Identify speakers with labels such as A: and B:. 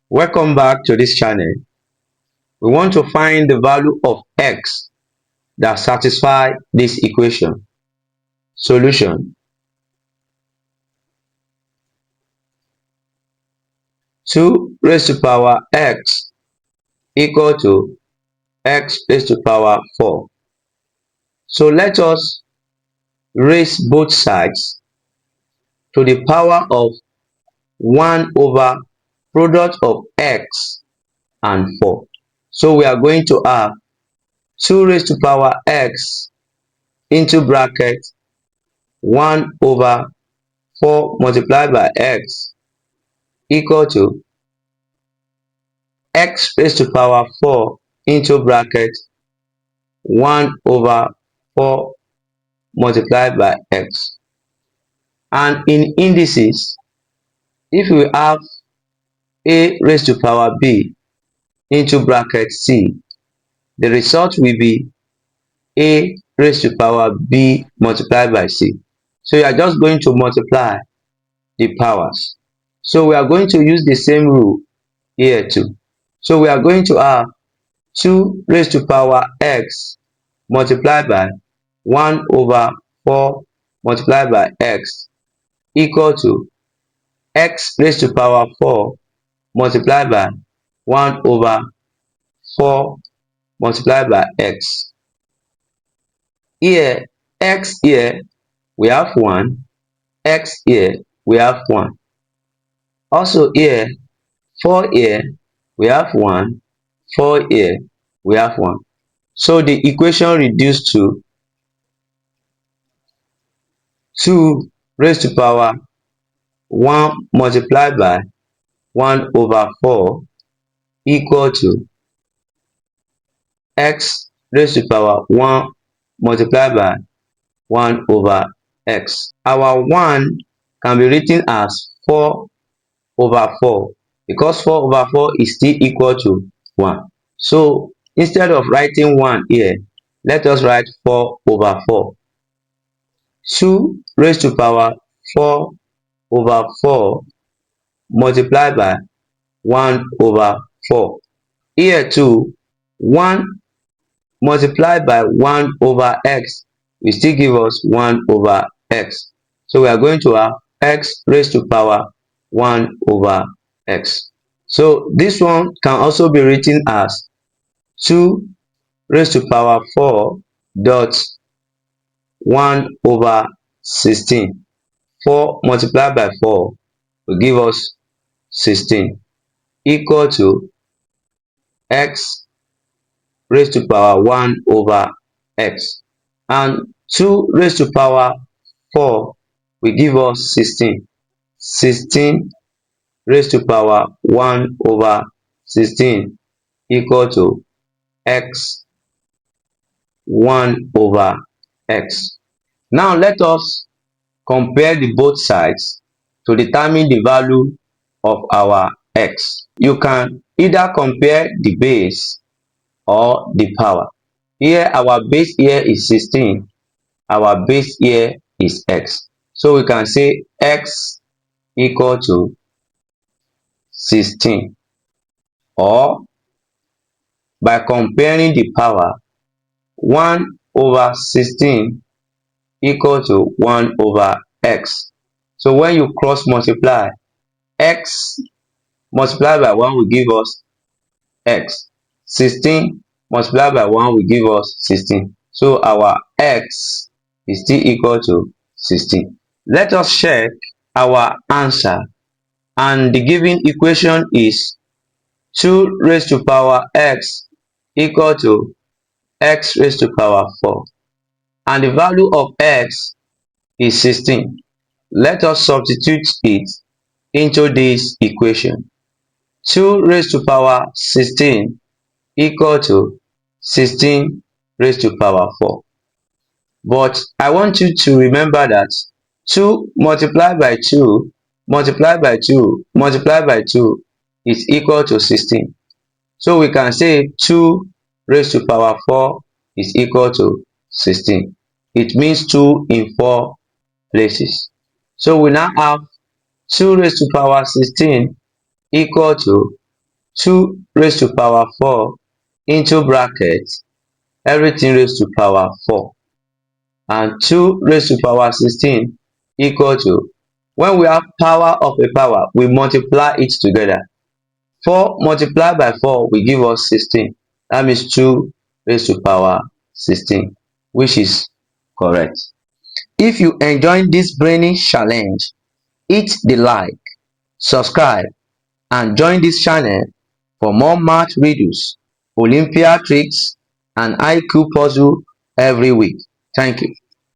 A: Welcome back to this channel. We want to find the value of x that satisfy this equation. Solution: 2 raised to power x equal to x raised to power 4. So let us raise both sides to the power of 1 over product of x and 4. So we are going to have 2 raised to power x into bracket 1 over 4 multiplied by x equal to x raised to power 4 into bracket 1 over 4 multiplied by x. And in indices, if we have a raised to power b into bracket c, the result will be a raised to power b multiplied by c. So you are just going to multiply the powers. So we are going to use the same rule here too. So we are going to have 2 raised to power x multiplied by 1 over 4 multiplied by x equal to x raised to power 4 multiplied by 1 over 4 multiplied by x. Here, x here, we have 1. X here, we have 1. Also here, 4 here, we have 1. 4 here, we have 1. So the equation reduced to 2 raised to power 1 multiplied by 1 over 4 equal to x raised to power 1 multiplied by 1 over x. Our 1 can be written as 4 over 4 because 4 over 4 is still equal to 1. So instead of writing 1 here, let us write 4 over 4. 2 raised to power 4 over 4 multiplied by 1 over 4. Here too, 1 multiplied by 1 over x will still give us 1 over x. So we are going to have x raised to power 1 over x. So this one can also be written as 2 raised to power 4 dot 1 over 16. 4 multiplied by 4 will give us 16 equal to x raised to power 1 over x. And 2 raised to power 4 will give us 16. 16 raised to power 1 over 16 equal to x 1 over x. Now let us compare the both sides to determine the value of our x. You can either compare the base or the power. Here our base here is 16. Our base here is x. So we can say x equal to 16. Or by comparing the power, 1 over 16 equal to 1 over x. So when you cross multiply, x multiplied by 1 will give us x. 16 multiplied by 1 will give us 16. So our x is still equal to 16. Let us check our answer, and the given equation is 2 raised to power x equal to x raised to power 4, and the value of x is 16. Let us substitute it into this equation. 2 raised to power 16 equal to 16 raised to power 4. But I want you to remember that 2 multiplied by 2 multiplied by 2 multiplied by 2 is equal to 16. So we can say 2 raised to power 4 is equal to 16. It means 2 in 4 places. So we now have 2 raised to power 16 equal to 2 raised to power 4 into bracket everything raised to power 4, and 2 raised to power 16 equal to, when we have power of a power, we multiply it together. 4 multiplied by 4 will give us 16. That means 2 raised to power 16, which is correct. If you enjoyed this brainy challenge, hit the like, subscribe, and join this channel for more math riddles, Olympiad tricks, and IQ puzzle every week. Thank you.